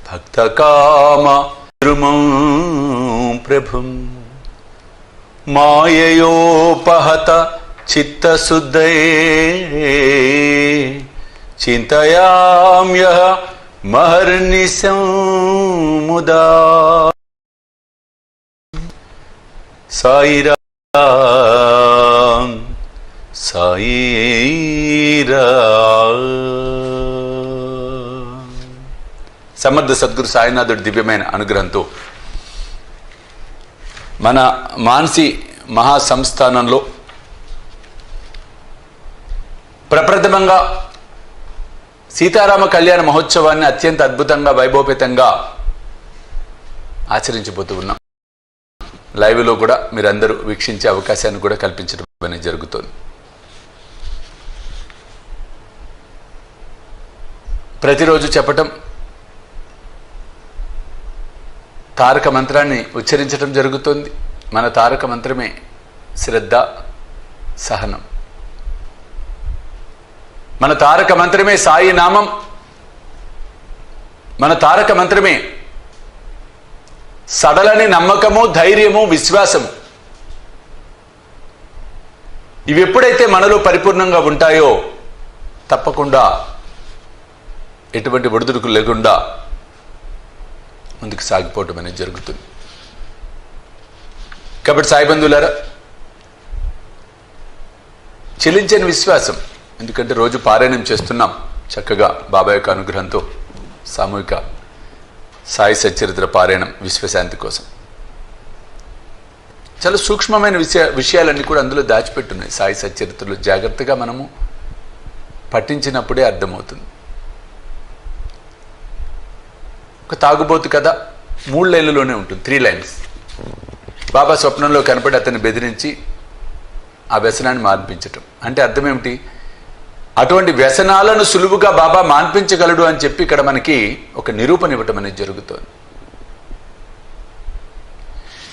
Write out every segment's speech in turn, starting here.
భక్తకామ ద్రుమం ప్రభుం మాయయోపహత చిత్తశుద్ధయే చింతయామ్యః మహర్నిశం ముదా. సాయిరాం సాయిరాం. సమర్థ సద్గురు సాయినాథుడి దివ్యమైన అనుగ్రహంతో మన మాన్సి మహాసంస్థానంలో ప్రప్రథమంగా సీతారామ కళ్యాణ మహోత్సవాన్ని అత్యంత అద్భుతంగా వైభవపేతంగా ఆచరించబోతూ ఉన్నాం. లైవ్లో కూడా మీరందరూ వీక్షించే అవకాశాన్ని కూడా కల్పించడం అనేది జరుగుతుంది. ప్రతిరోజు చెప్పటం, తారక మంత్రాన్ని ఉచ్చరించడం జరుగుతుంది. మన తారక మంత్రమే శ్రద్ధ, సహనం. మన తారక మంత్రమే సాయి నామం. మన తారక మంత్రమే సడలని నమ్మకము, ధైర్యము, విశ్వాసము. ఇవి ఎప్పుడైతే మనలో పరిపూర్ణంగా ఉంటాయో తప్పకుండా ఎటువంటి ఒడిదుడుకులు లేకుండా ముందుకు సాగిపోవటం అనేది జరుగుతుంది. కాబట్టి సాయి బంధువులారా, చెలించని విశ్వాసం. ఎందుకంటే రోజు పారాయణం చేస్తున్నాం చక్కగా బాబా యొక్క అనుగ్రహంతో. సామూహిక సాయి సచ్చరిత్ర పారాయణం విశ్వశాంతి కోసం. చాలా సూక్ష్మమైన విషయాలన్నీ కూడా అందులో దాచిపెట్టున్నాయి. సాయి సచ్చరిత్రలో జాగ్రత్తగా మనము పఠించినప్పుడే అర్థమవుతుంది. ఒక తాగుబోతు కథ 3 లైన్లలోనే ఉంటుంది, 3 లైన్స్. బాబా స్వప్నంలో కనపడి అతన్ని బెదిరించి ఆ వ్యసనాన్ని మాన్పించటం. అంటే అర్థం ఏమిటి? అటువంటి వ్యసనాలను సులువుగా బాబా మాన్పించగలడు అని చెప్పి ఇక్కడ మనకి ఒక నిరూపణ ఇవ్వటం అనేది జరుగుతోంది.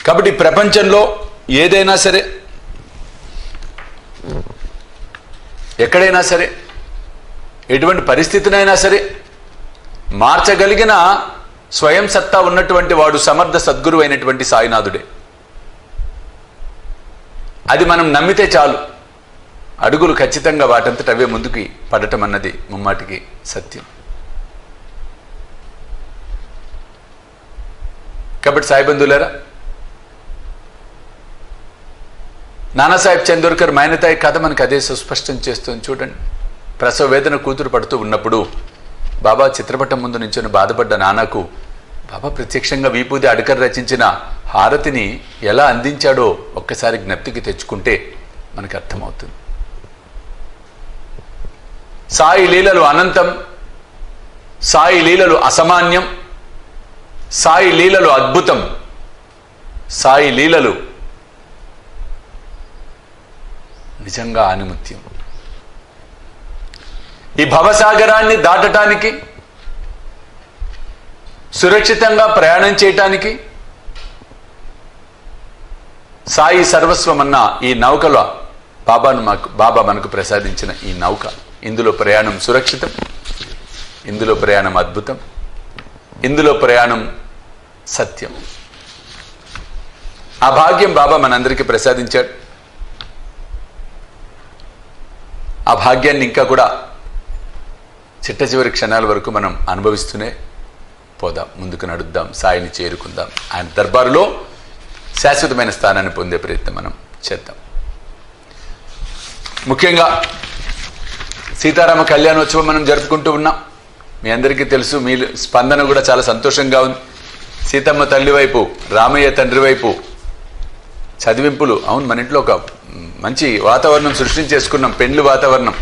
కాబట్టి ప్రపంచంలో ఏదైనా సరే, ఎక్కడైనా సరే, ఎటువంటి పరిస్థితినైనా సరే మార్చగలిగిన స్వయం సత్తా ఉన్నటువంటి వాడు సమర్థ సద్గురు అయినటువంటి సాయినాథుడే. అది మనం నమ్మితే చాలు, అడుగులు ఖచ్చితంగా వాటంతట అవే ముందుకి పడటం అన్నది ముమ్మాటికి సత్యం. కాబట్టి సాయి బంధువులారా, నానాసాహెబ్ చందోర్కర్ మైనతాయి కథ మనకు అదే సుస్పష్టం చేస్తుంది. చూడండి, ప్రసవ వేదన కూతురు పడుతూ ఉన్నప్పుడు బాబా చిత్రపటం ముందు నించుని బాధపడ్డ నాన్నకు బాబా ప్రత్యక్షంగా వీపూది అడకర్ రచించిన హారతిని ఎలా అందించాడో ఒక్కసారి జ్ఞప్తికి తెచ్చుకుంటే మనకు అర్థమవుతుంది. సాయి లీలలు అనంతం, సాయి లీలలు అసామాన్యం, సాయి లీలలు అద్భుతం, సాయి లీలలు నిజంగా ఆనిముత్యం. ఈ భవసాగరాన్ని దాటటానికి, సురక్షితంగా ప్రయాణం చేయటానికి సాయి సర్వస్వమన్న ఈ నౌకలో బాబా మనకు ప్రసాదించిన ఈ నౌక. ఇందులో ప్రయాణం సురక్షితం, ఇందులో ప్రయాణం అద్భుతం, ఇందులో ప్రయాణం సత్యం. ఆ భాగ్యం బాబా మనందరికీ ప్రసాదించాడు. ఆ భాగ్యాన్ని ఇంకా కూడా చిట్ట చివరి క్షణాల వరకు మనం అనుభవిస్తూనే పోదాం, ముందుకు నడుద్దాం, సాయిని చేరుకుందాం. ఆయన దర్బారులో శాశ్వతమైన స్థానాన్ని పొందే ప్రయత్నం మనం చేద్దాం. ముఖ్యంగా సీతారామ కళ్యాణోత్సవం మనం జరుపుకుంటూ ఉన్నాం. మీ అందరికీ తెలుసు, మీ స్పందన కూడా చాలా సంతోషంగా ఉంది. సీతమ్మ తల్లి వైపు, రామయ్య తండ్రి వైపు చదివింపులు. అవును, మన ఇంట్లో ఒక మంచి వాతావరణం సృష్టించేసుకున్నాం, పెండ్లి వాతావరణం.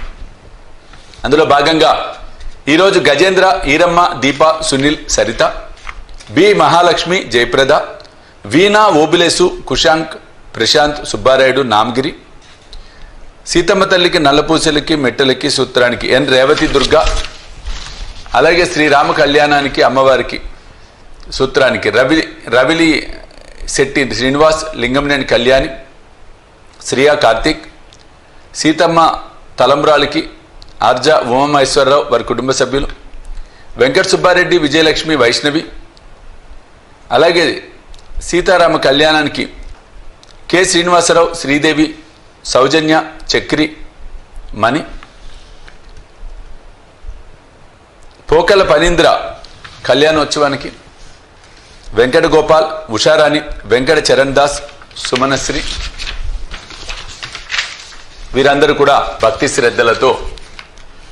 అందులో భాగంగా ఈరోజు గజేంద్ర, ఈరమ్మ, దీప, సునీల్, సరిత, బి మహాలక్ష్మి, జయప్రద, వీణా, ఓబిలేసు, కుశాంక్, ప్రశాంత్, సుబ్బారాయుడు, నామగిరి, సీతమ్మ తల్లికి, నల్లపూసలకి, మెట్టలకి, సూత్రానికి ఎన్ రేవతి దుర్గ, అలాగే శ్రీరామ కళ్యాణానికి, అమ్మవారికి, సూత్రానికి రవిలి శెట్టి శ్రీనివాస్, లింగంనేని కళ్యాణి, శ్రియా కార్తిక్, సీతమ్మ తలంబ్రాలకి, ఆర్జా ఉమామహేశ్వరరావు వారి కుటుంబ సభ్యులు, వెంకట సుబ్బారెడ్డి, విజయలక్ష్మి, వైష్ణవి. అలాగే సీతారామ కళ్యాణానికి కె శ్రీనివాసరావు, శ్రీదేవి, సౌజన్య, చక్రి, మణి. పోకల పనీంద్ర కళ్యాణోత్సవానికి వెంకట గోపాల్, ఉషారాణి, వెంకట చరణ్ దాస్, సుమనశ్రీ. వీరందరూ కూడా భక్తి శ్రద్ధలతో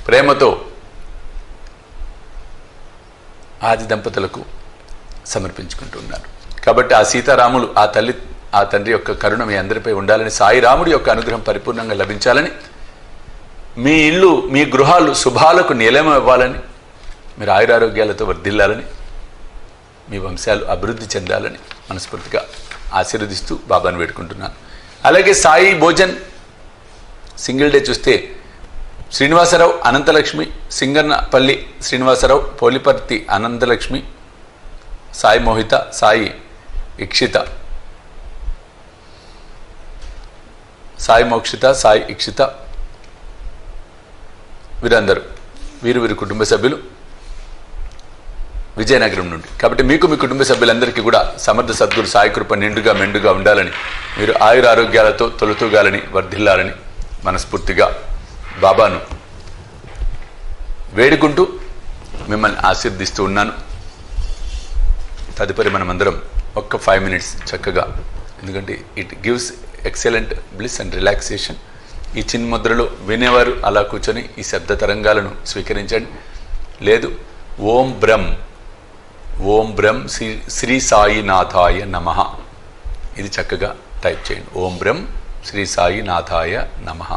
ప్రేమతో ఆది దంపతులకు సమర్పించుకుంటున్నారు. కాబట్టి ఆ సీతారాములు, ఆ తండ్రి యొక్క కరుణ మీ అందరిపై ఉండాలని, సాయి రాముడి యొక్క అనుగ్రహం పరిపూర్ణంగా లభించాలని, మీ ఇల్లు, మీ గృహాలు శుభాలకు నిలయం ఇవ్వాలని, మీరు ఆయురారోగ్యాలతో వర్ధిల్లాలని, మీ వంశాలు అభివృద్ధి చెందాలని మనస్ఫూర్తిగా ఆశీర్వదిస్తూ బాబాను వేడుకుంటున్నాను. అలాగే సాయి భోజన్ సింగిల్ డే చూస్తే శ్రీనివాసరావు, అనంతలక్ష్మి, సింగన్నపల్లి శ్రీనివాసరావు, పోలిపర్తి అనంతలక్ష్మి, సాయి మోహిత, సాయి ఇక్షిత, సాయి మోక్షిత, సాయి ఇక్షిత. వీరందరూ వీరి కుటుంబ సభ్యులు విజయనగరం నుండి. కాబట్టి మీకు, మీ కుటుంబ సభ్యులందరికీ కూడా సమర్థ సద్గురు సాయి కృప నిండుగా మెండుగా ఉండాలని, మీరు ఆయురారోగ్యాలతో తొలుతూగాలని, వర్ధిల్లాలని మనస్ఫూర్తిగా బాబాను వేడుకుంటూ మిమ్మల్ని ఆశీర్దిస్తూ ఉన్నాను. తదుపరి మనమందరం ఒక్క 5 minutes చక్కగా, ఎందుకంటే it gives excellent bliss and relaxation. ఈ చిన్ముద్రలో వినేవారు అలా కూర్చొని ఈ శబ్ద తరంగాలను స్వీకరించండి. లేదు ఓం బ్రం శ్రీ సాయినాథాయ నమః, ఇది చక్కగా టైప్ చేయండి. ఓం బ్రం శ్రీ సాయినాథాయ నమః.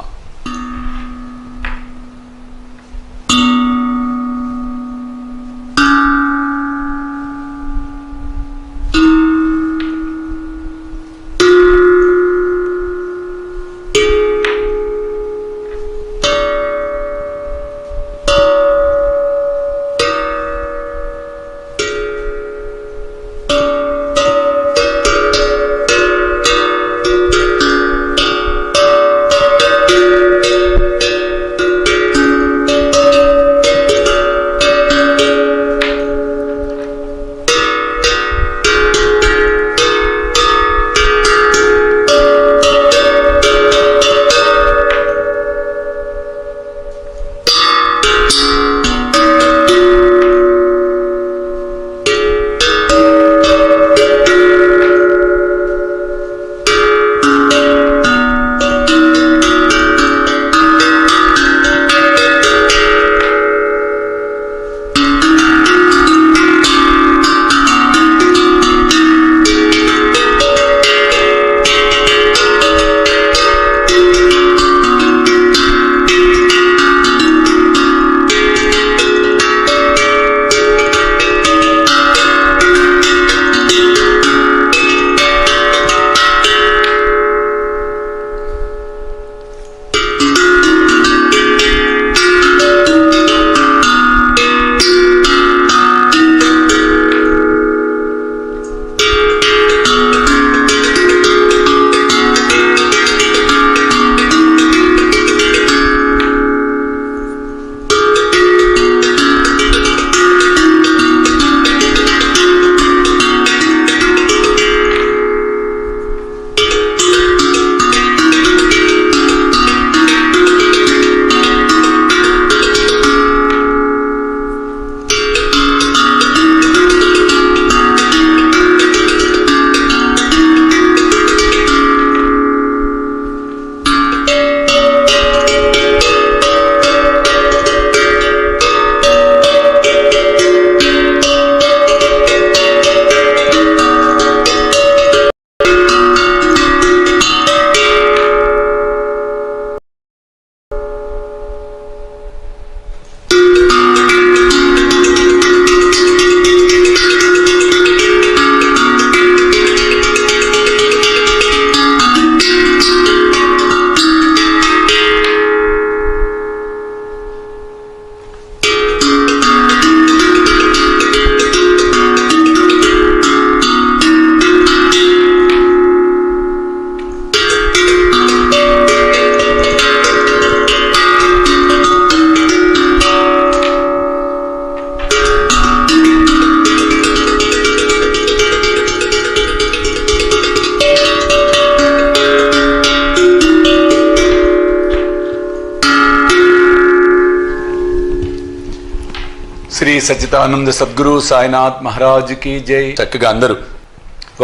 శ్రీ సచ్చిదానంద సద్గురు సాయినాథ్ మహారాజ్ కి జై. చక్కగా అందరూ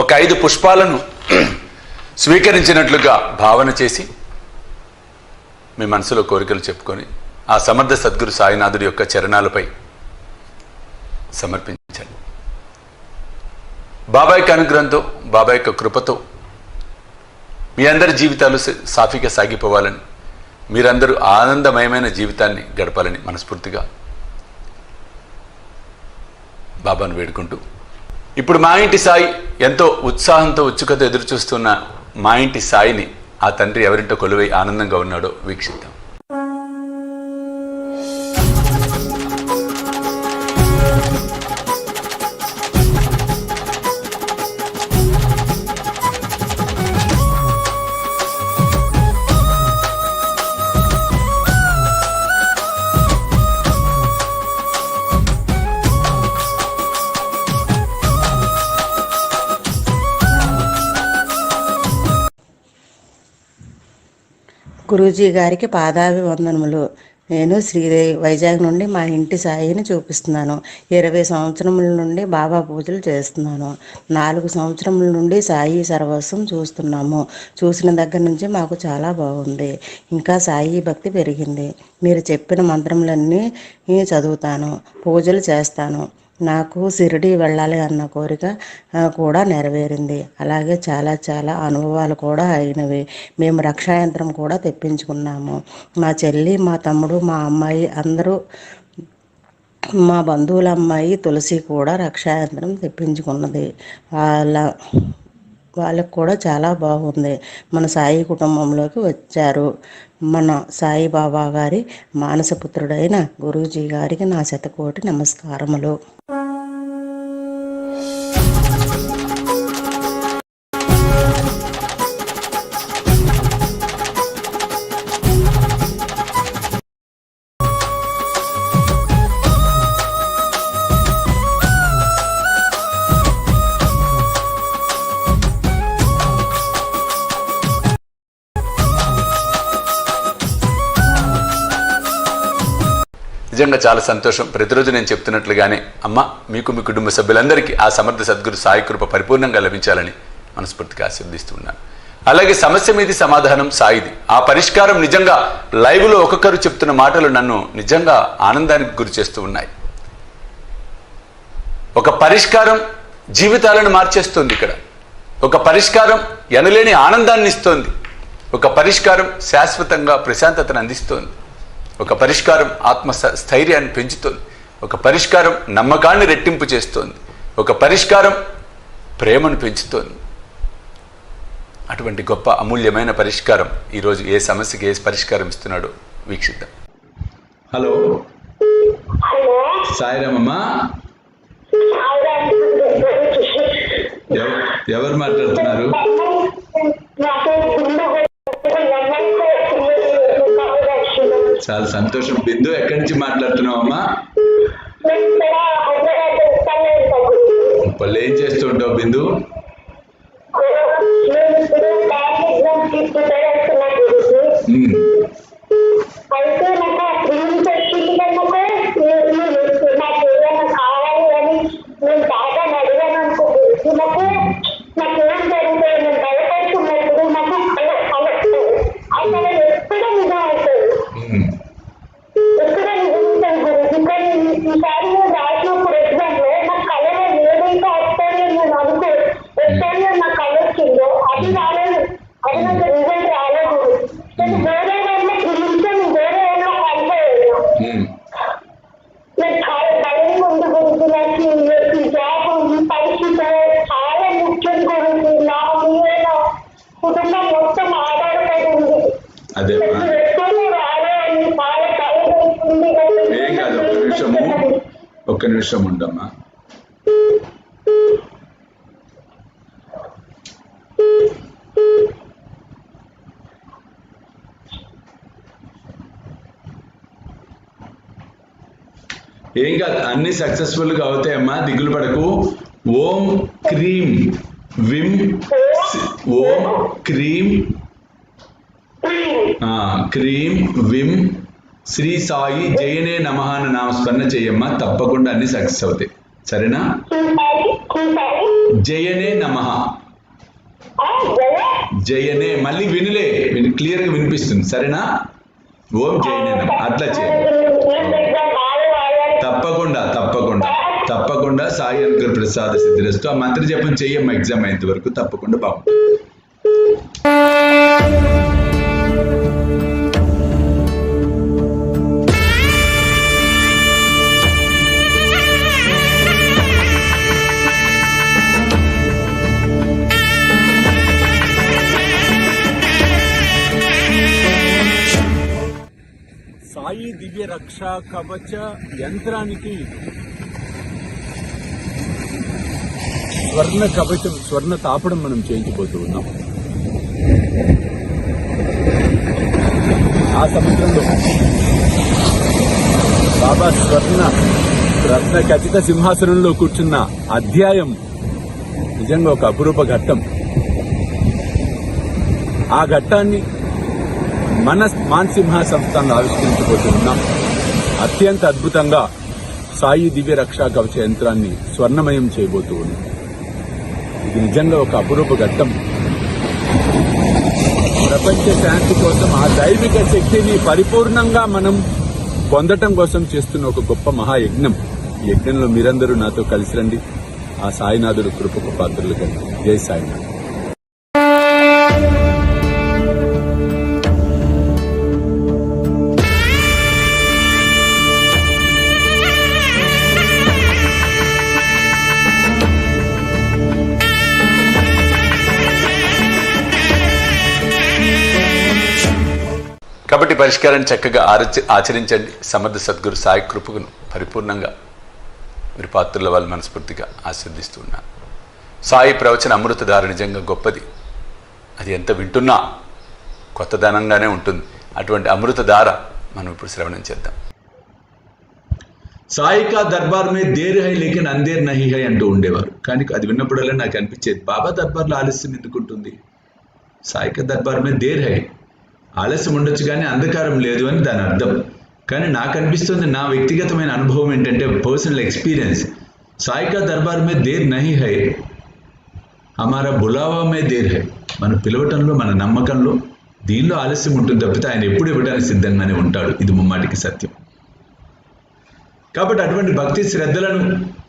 ఒక 5 పుష్పాలను స్వీకరించినట్లుగా భావన చేసి మీ మనసులో కోరికలు చెప్పుకొని ఆ సమర్థ సద్గురు సాయినాథుడి యొక్క చరణాలపై సమర్పించాలి. బాబాయ్ యొక్క అనుగ్రహంతో, బాబాయ్ యొక్క కృపతో మీ అందరి జీవితాలు సాఫీగా సాగిపోవాలని, మీరందరూ ఆనందమయమైన జీవితాన్ని గడపాలని మనస్ఫూర్తిగా బాబాను వేడుకుంటూ, ఇప్పుడు మా ఇంటి సాయి ఎంతో ఉత్సాహంతో ఉత్సుకత ఎదురు చూస్తున్న మా ఇంటి సాయిని ఆ తండ్రి ఎవరింటో కొలువై ఆనందంగా ఉన్నాడో వీక్షిద్దాం. గురూజీ గారికి పాదాభివందనములు. నేను శ్రీదేవి, వైజాగ్ నుండి మా ఇంటి సాయిని చూపిస్తున్నాను. 20 సంవత్సరముల నుండి బాబా పూజలు చేస్తున్నాను. 4 సంవత్సరముల నుండి సాయి సర్వస్వం చూస్తున్నాము. చూసిన దగ్గర నుంచి మాకు చాలా బాగుంది. ఇంకా సాయి భక్తి పెరిగింది. మీరు చెప్పిన మంత్రములన్నీ చదువుతాను, పూజలు చేస్తాను. నాకు షిరిడి వెళ్ళాలి అన్న కోరిక కూడా నెరవేరింది. అలాగే చాలా చాలా అనుభవాలు కూడా అయినవి. మేము రక్షాయంత్రం కూడా తెప్పించుకున్నాము. మా చెల్లి, మా తమ్ముడు, మా అమ్మాయి అందరూ, మా బంధువుల అమ్మాయి తులసి కూడా రక్షాయంత్రం తెప్పించుకున్నది. వాళ్ళకు కూడా చాలా బాగుంది. మన సాయి కుటుంబంలోకి వచ్చారు. మన సాయిబాబా గారి మానసపుత్రుడైన గురూజీ గారికి నా శతకోటి నమస్కారములు. నిజంగా చాలా సంతోషం. ప్రతిరోజు నేను చెప్తున్నట్లుగానే అమ్మ, మీకు మీ కుటుంబ సభ్యులందరికీ ఆ సమర్థ సద్గురు సాయి కృప పరిపూర్ణంగా లభించాలని మనస్ఫూర్తిగా ఆశీర్వదిస్తున్నాను. అలాగే సమస్య మీది సమాధానం సాయిది. ఆ పరిష్కారం నిజంగా లైవ్లో ఒక్కొక్కరు చెప్తున్న మాటలు నన్ను నిజంగా ఆనందానికి గురి చేస్తూ ఉన్నాయి. ఒక పరిష్కారం జీవితాలను మార్చేస్తుంది. ఇక్కడ ఒక పరిష్కారం ఎనలేని ఆనందాన్ని ఇస్తోంది. ఒక పరిష్కారం శాశ్వతంగా ప్రశాంతతను అందిస్తోంది. ఒక పరిష్కారం ఆత్మ స్థైర్యాన్ని పెంచుతోంది. ఒక పరిష్కారం నమ్మకాన్ని రెట్టింపు చేస్తోంది. ఒక పరిష్కారం ప్రేమను పెంచుతోంది. అటువంటి గొప్ప అమూల్యమైన పరిష్కారం ఈరోజు ఏ సమస్యకి ఏ పరిష్కారం ఇస్తున్నాడో వీక్షిద్దాం. హలో సాయిరామమ్మా, ఎవరు మాట్లాడుతున్నారు? చాలా సంతోషం. బిందు, ఎక్కడి నుంచి మాట్లాడుతున్నావు అమ్మా? వాళ్ళు ఏం చేస్తూ ఉంటావు బిందు? అదే ఏం కాదు, ఒక్క నిమిషం ఉండమ్మా. ఏం కాదు, అన్ని సక్సెస్ఫుల్ గా అవుతాయమ్మా, దిగులు పడకు. ఓం క్రీం విమ్, ఓం క్రీం క్రీం విమ్ శ్రీ సాయి జయనే నమః అని నామస్మరణ చెయ్యమ్మా, తప్పకుండా అన్ని సక్సెస్ అవుతాయి. సరేనా? జయనే నమః, జయనే, మళ్ళీ వినులే, క్లియర్ గా వినిపిస్తుంది. సరేనా? ఓం జయనే నమః అట్లా చేయండి. తప్పకుండా తప్పకుండా తప్పకుండా సాయి అనుగ్రహ ప్రసాద సిద్ధిరస్తు. ఆ మంత్ర జపం చెయ్యమ్మా ఎగ్జామ్ అయ్యేంత వరకు, తప్పకుండా బాగుంటుంది. సాయి దివ్య రక్ష కవచ యంత్రానికి స్వర్ణ కవచం, స్వర్ణ తాపడం మనం చేయించబోతూ ఉన్నాం. ఆ సముద్రంలో బాబా స్వర్ణ రత్న ఖచ్చిత సింహాసనంలో కూర్చున్న అధ్యాయం నిజంగా ఒక అపురూప ఘట్టం. ఆ ఘట్టాన్ని మన మాన్సింహ సంస్థను ఆవిష్కరించబోతున్నాం. అత్యంత అద్భుతంగా సాయి దివ్య రక్షా కవచ యంత్రాన్ని స్వర్ణమయం చేయబోతూ ఉన్నాం. ఇది నిజంగా ఒక అపురూప ఘట్టం. ప్రపంచ శాంతి కోసం ఆ దైవిక శక్తిని పరిపూర్ణంగా మనం పొందటం కోసం చేస్తున్న ఒక గొప్ప మహాయజ్ఞం. ఈ యజ్ఞంలో మీరందరూ నాతో కలిసి రండి. ఆ సాయినాథుడు కృపకు పాత్రలు కండి. జై సాయినాథ్. కాబట్టి పరిష్కారాన్ని చక్కగా ఆచరించండి. సమర్థ సద్గురు సాయి కృపకును పరిపూర్ణంగా మీరు పాత్రల వాళ్ళు మనస్ఫూర్తిగా ఆస్వాదిస్తూ ఉన్నాను. సాయి ప్రవచన అమృతధార నిజంగా గొప్పది. అది ఎంత వింటున్నా కొత్తదనంగానే ఉంటుంది. అటువంటి అమృతధార మనం ఇప్పుడు శ్రవణం చేద్దాం. సాయి కా దర్బార్ మే దేర్ హై లేకిన్ అందేర్ నహీ హై అంటూ ఉండేవారు. కానీ అది విన్నప్పుడల్లా నాకు అనిపించేది, బాబా దర్బార్లో ఆలస్యం ఎందుకుంటుంది? సాయి కా దర్బార్ మే దేర్ హై, ఆలస్యం ఉండొచ్చు కానీ అంధకారం లేదు అని దాని అర్థం. కానీ నాకు అనిపిస్తుంది, నా వ్యక్తిగతమైన అనుభవం ఏంటంటే, పర్సనల్ ఎక్స్పీరియన్స్, సాయి కా దర్బార్ మే there Nahi high, Hamara బులావా May there high. మన పిలవటంలో, మన నమ్మకంలో, దీనిలో ఆలస్యం ఉంటుంది తప్పితే ఆయన ఎప్పుడు ఇవ్వడానికి సిద్ధంగానే ఉంటాడు. ఇది ముమ్మాటికి సత్యం. కాబట్టి అటువంటి భక్తి శ్రద్ధలను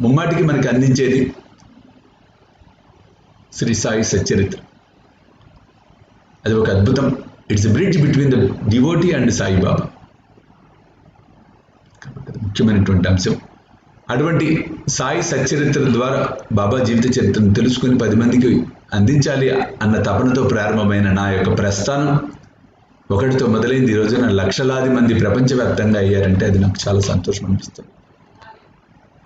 ముమ్మాటికి మనకి అందించేది శ్రీ సాయి సచ్చరిత్ర. అది ఒక అద్భుతం. It's a bridge between the devotee and Saibaba. కాబట్టి అది ముఖ్యమైనటువంటి అంశం. అటువంటి సాయి సచ్చరిత్ర ద్వారా బాబా జీవిత చరిత్రను తెలుసుకుని 10 మందికి అందించాలి అన్న తపనతో ప్రారంభమైన నా యొక్క ప్రస్థానం ఒకటితో మొదలైంది. ఈ రోజున లక్షలాది మంది ప్రపంచవ్యాప్తంగా అయ్యారంటే అది నాకు చాలా సంతోషం అనిపిస్తుంది.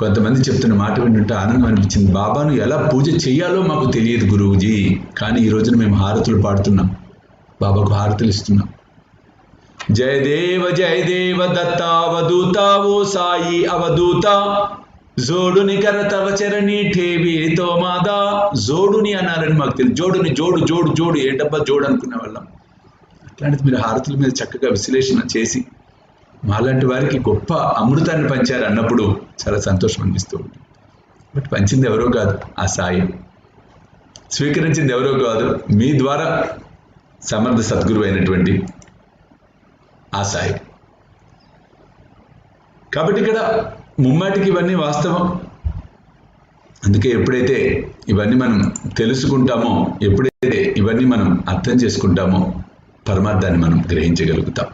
కొంతమంది చెప్తున్న మాట వింటుంటే ఆనందం అనిపించింది. బాబాను ఎలా పూజ చేయాలో మాకు తెలియదు గురువుజీ, కానీ ఈ రోజున మేము హారతులు పాడుతున్నాం, బాబాకు హారతులు ఇస్తున్నాం. జయ దేవ దత్తావధూత ఓ సాయి అవధూత, జోడుని కర తవ చరణి ఠేవి తో మాదా. జోడుని అన్నారని మాకు తెలియదు. జోడుని జోడు జోడు జోడు ఏంటబ్బా జోడు అనుకునే వాళ్ళం. అట్లాంటిది మీరు హారతుల మీద చక్కగా విశ్లేషణ చేసి మాలాంటి వారికి గొప్ప అమృతాన్ని పంచారు అన్నప్పుడు చాలా సంతోషం అనిపిస్తూ ఉంటుంది. బట్ పంచింది ఎవరో కాదు, ఆ సాయి. స్వీకరించింది ఎవరో కాదు, మీ ద్వారా సమర్థ సద్గురువు అయినటువంటి ఆ సాయి. కాబట్టి ఇక్కడ ముమ్మాటికి ఇవన్నీ వాస్తవం. అందుకే ఎప్పుడైతే ఇవన్నీ మనం తెలుసుకుంటామో, ఎప్పుడైతే ఇవన్నీ మనం అర్థం చేసుకుంటామో, పరమార్థాన్ని మనం గ్రహించగలుగుతాం.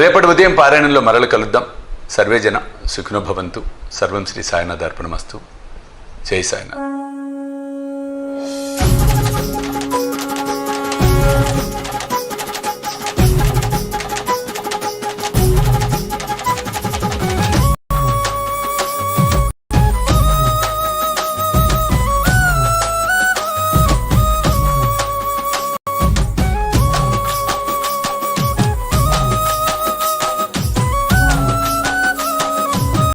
రేపటి ఉదయం పారాయణంలో మరల కలుద్దాం. సర్వేజన సుఖినో భవంతు. సర్వం శ్రీ సాయినాథ్ అర్పణమస్తు. జై సాయినాథ్.